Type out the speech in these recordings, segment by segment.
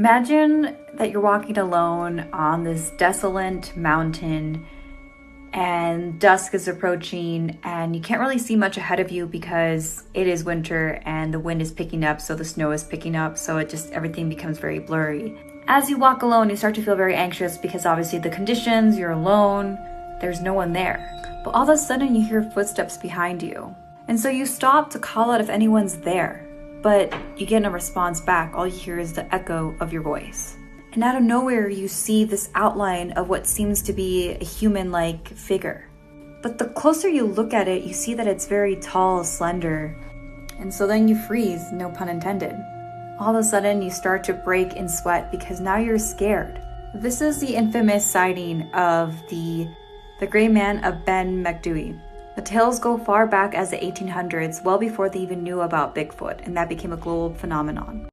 Imagine that you're walking alone on this desolate mountain and dusk is approaching and you can't really see much ahead of you because it is winter and the wind is picking up, so the snow is picking up, so everything becomes very blurry. As you walk alone, you start to feel very anxious because obviously the conditions, you're alone, there's no one there. But all of a sudden you hear footsteps behind you. And so you stop to call out if anyone's there, but you get no response back. All you hear is the echo of your voice. And out of nowhere, you see this outline of what seems to be a human-like figure. But the closer you look at it, you see that it's very tall, slender. And so then you freeze, no pun intended. All of a sudden, you start to break in sweat because now you're scared. This is the infamous sighting of the Gray Man of Ben Macdui. The tales go far back as the 1800s, well before they even knew about Bigfoot, and that became a global phenomenon.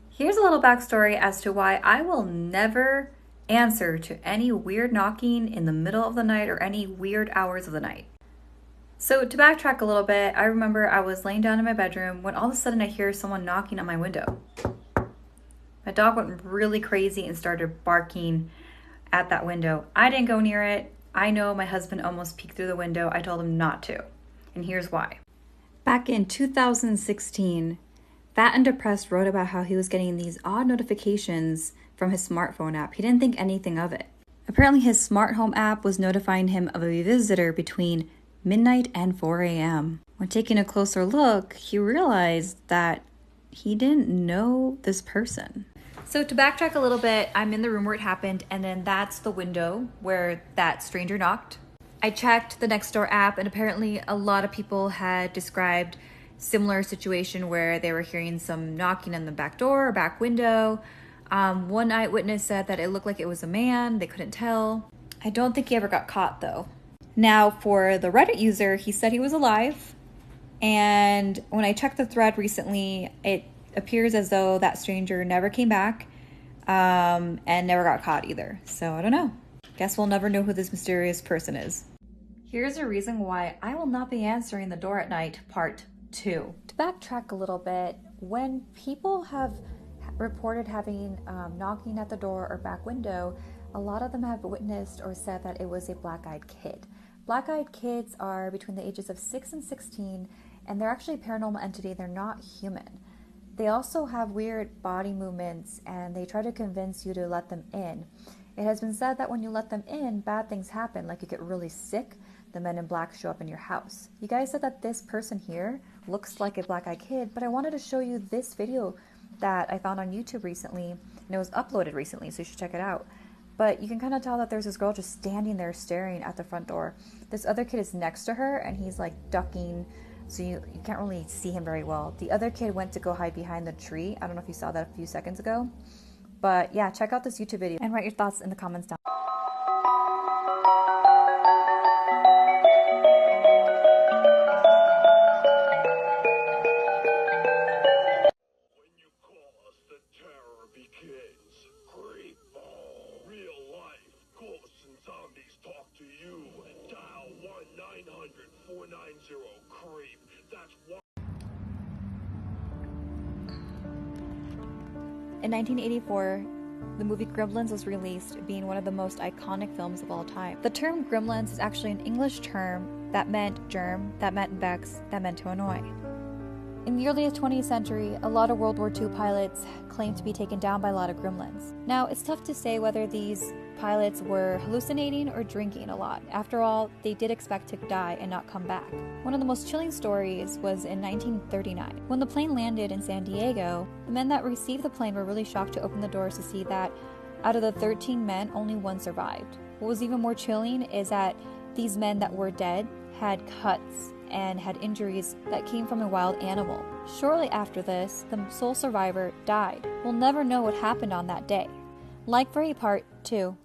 Here's a little backstory as to why I will never answer to any weird knocking in the middle of the night or any weird hours of the night. So to backtrack a little bit, I remember I was laying down in my bedroom when all of a sudden I hear someone knocking on my window. My dog went really crazy and started barking at that window. I didn't go near it. I know my husband almost peeked through the window. I told him not to, and here's why. Back in 2016, Fat and Depressed wrote about how he was getting these odd notifications from his smartphone app. He didn't think anything of it. Apparently his smart home app was notifying him of a visitor between midnight and 4 a.m. When taking a closer look, he realized that he didn't know this person. So to backtrack a little bit, I'm in the room where it happened, and then that's the window where that stranger knocked. I checked the Nextdoor app, and apparently a lot of people had described similar situation where they were hearing some knocking on the back door or back window. One eyewitness said that it looked like it was a man. They couldn't tell. I don't think he ever got caught though. Now for the Reddit user, he said he was alive. And when I checked the thread recently, it appears as though that stranger never came back and never got caught either. So I don't know. Guess we'll never know who this mysterious person is. Here's a reason why I will not be answering the door at night, part 2. To backtrack a little bit, when people have reported having knocking at the door or back window, a lot of them have witnessed or said that it was a black-eyed kid. Black-eyed kids are between the ages of 6 and 16, and they're actually a paranormal entity. They're not human. They also have weird body movements, and they try to convince you to let them in. It has been said that when you let them in, bad things happen, like you get really sick. The men in black show up in your house. You guys said that this person here looks like a black-eyed kid, but I wanted to show you this video that I found on YouTube recently, and it was uploaded recently, so you should check it out. But you can kind of tell that there's this girl just standing there staring at the front door. This other kid is next to her, and he's like ducking, so you can't really see him very well. The other kid went to go hide behind the tree. I don't know if you saw that a few seconds ago. But yeah, check out this YouTube video and write your thoughts in the comments down. In 1984, the movie Gremlins was released, being one of the most iconic films of all time. The term gremlins is actually an English term that meant germ, that meant vex, that meant to annoy. In the early 20th century, a lot of World War II pilots claimed to be taken down by a lot of gremlins. Now, it's tough to say whether these pilots were hallucinating or drinking a lot. After all, they did expect to die and not come back. One of the most chilling stories was in 1939. When the plane landed in San Diego, the men that received the plane were really shocked to open the doors to see that out of the 13 men, only one survived. What was even more chilling is that these men that were dead had cuts and had injuries that came from a wild animal. Shortly after this, the sole survivor died. We'll never know what happened on that day. Like for part 2.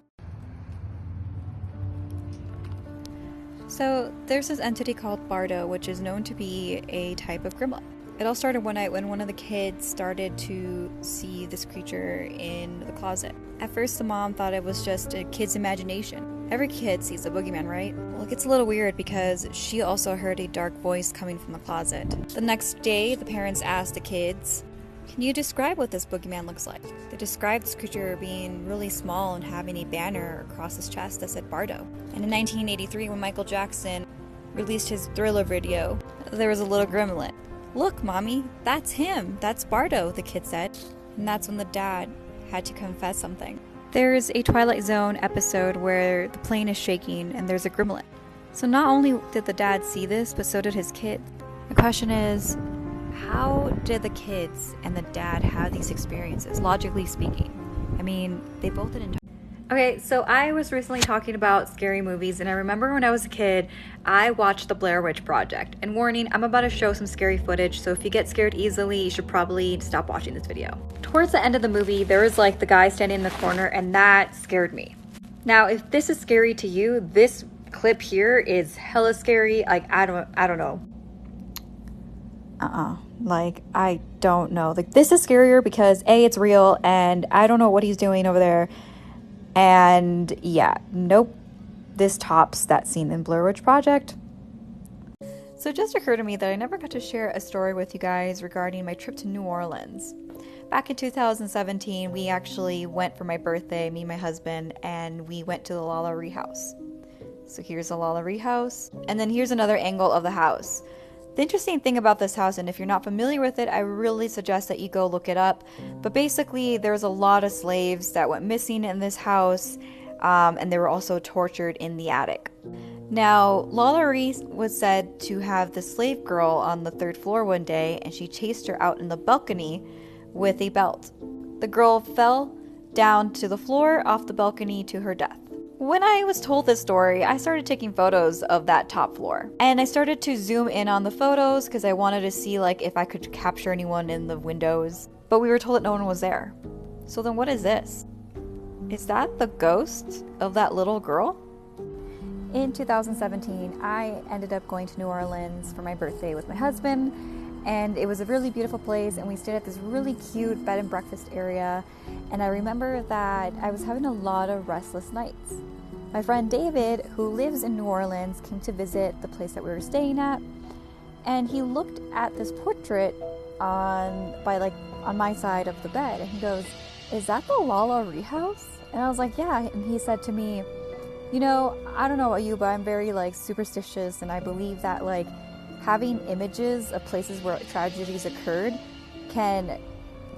So there's this entity called Bardo, which is known to be a type of gremlin. It all started one night when one of the kids started to see this creature in the closet. At first, the mom thought it was just a kid's imagination. Every kid sees a boogeyman, right? Well, it gets a little weird because she also heard a dark voice coming from the closet. The next day, the parents asked the kids, Can you describe what this boogeyman looks like? They described this creature being really small and having a banner across his chest that said Bardo. And in 1983, when Michael Jackson released his Thriller video, there was a little gremlin. "Look, Mommy, that's him. That's Bardo," the kid said. And that's when the dad had to confess something. There's a Twilight Zone episode where the plane is shaking and there's a gremlin. So not only did the dad see this, but so did his kid. The question is, how did the kids and the dad have these experiences, logically speaking? I mean, they both didn't. Okay, so I was recently talking about scary movies, and I remember when I was a kid, I watched The Blair Witch Project. And warning, I'm about to show some scary footage, so if you get scared easily, you should probably stop watching this video. Towards the end of the movie, there was like the guy standing in the corner, and that scared me. Now, if this is scary to you, this clip here is hella scary. Like, I don't know. Like, I don't know. Like, this is scarier because A, it's real, and I don't know what he's doing over there. And yeah, nope, this tops that scene in Blair Witch Project. So it just occurred to me that I never got to share a story with you guys regarding my trip to New Orleans. Back in 2017, we actually went for my birthday, me and my husband, and we went to the Lalaurie house. So here's the Lalaurie house, and then here's another angle of the house. The interesting thing about this house, and if you're not familiar with it, I really suggest that you go look it up. But basically, there's a lot of slaves that went missing in this house, and they were also tortured in the attic. Now, Lalaurie was said to have the slave girl on the 3rd floor one day, and she chased her out in the balcony with a belt. The girl fell down to the floor off the balcony to her death. When I was told this story, I started taking photos of that top floor. And I started to zoom in on the photos because I wanted to see like if I could capture anyone in the windows. But we were told that no one was there. So then what is this? Is that the ghost of that little girl? In 2017, I ended up going to New Orleans for my birthday with my husband. And it was a really beautiful place, and we stayed at this really cute bed and breakfast area. And I remember that I was having a lot of restless nights. My friend David, who lives in New Orleans, came to visit the place that we were staying at, and he looked at this portrait on my side of the bed, and he goes, "Is that the Lalaurie house?" And I was like, "Yeah." And he said to me, "You know, I don't know about you, but I'm very superstitious, and I believe that having images of places where tragedies occurred can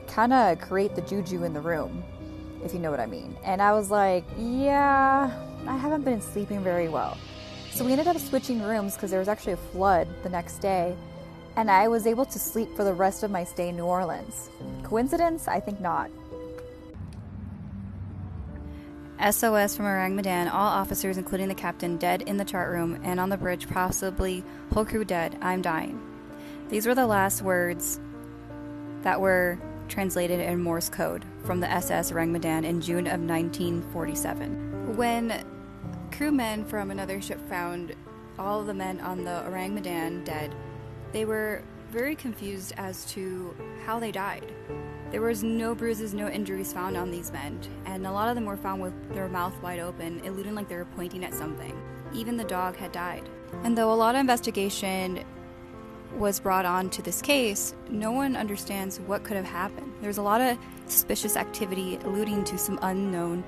kind of create the juju in the room, if you know what I mean." And I was like, yeah, I haven't been sleeping very well. So we ended up switching rooms because there was actually a flood the next day, and I was able to sleep for the rest of my stay in New Orleans. Coincidence? I think not. SOS from Orang Medan, all officers including the captain dead in the chart room and on the bridge, possibly whole crew dead, I'm dying. These were the last words that were translated in Morse code from the SS Orang Medan in June of 1947. When crewmen from another ship found all of the men on the Orang Medan dead, they were very confused as to how they died. There was no bruises, no injuries found on these men, and a lot of them were found with their mouth wide open, eluding like they were pointing at something. Even the dog had died. And though a lot of investigation was brought on to this case, no one understands what could have happened. There's a lot of suspicious activity alluding to some unknown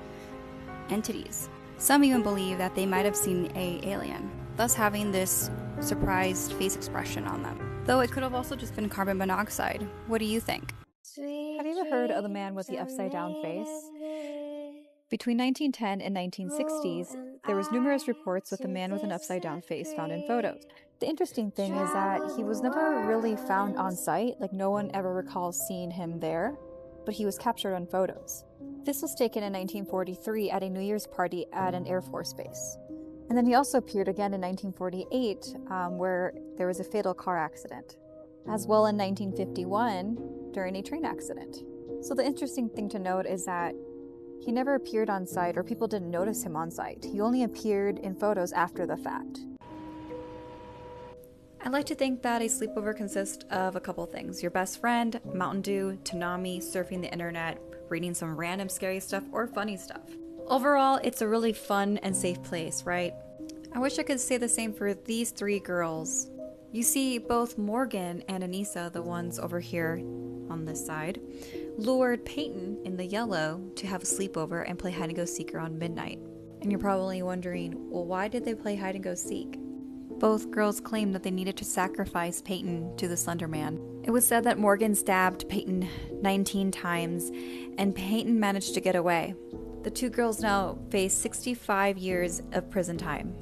entities. Some even believe that they might have seen an alien, thus having this surprised face expression on them. Though it could have also just been carbon monoxide. What do you think? Have you ever heard of the man with the upside down face? Between 1910 and 1960s, there was numerous reports with a man with an upside down face found in photos. The interesting thing is that he was never really found on site, no one ever recalls seeing him there, but he was captured on photos. This was taken in 1943 at a New Year's party at an Air Force base. And then he also appeared again in 1948, where there was a fatal car accident, as well in 1951 during a train accident. So the interesting thing to note is that he never appeared on site, or people didn't notice him on site. He only appeared in photos after the fact. I like to think that a sleepover consists of a couple things: your best friend, Mountain Dew, Toonami, surfing the internet, reading some random scary stuff or funny stuff. Overall, it's a really fun and safe place, right? I wish I could say the same for these three girls. You see, both Morgan and Anissa, the ones over here on this side, lured Peyton in the yellow to have a sleepover and play hide and go seek around midnight. And you're probably wondering, well, why did they play hide and go seek? Both girls claimed that they needed to sacrifice Peyton to the Slenderman. It was said that Morgan stabbed Peyton 19 times, and Peyton managed to get away. The two girls now face 65 years of prison time.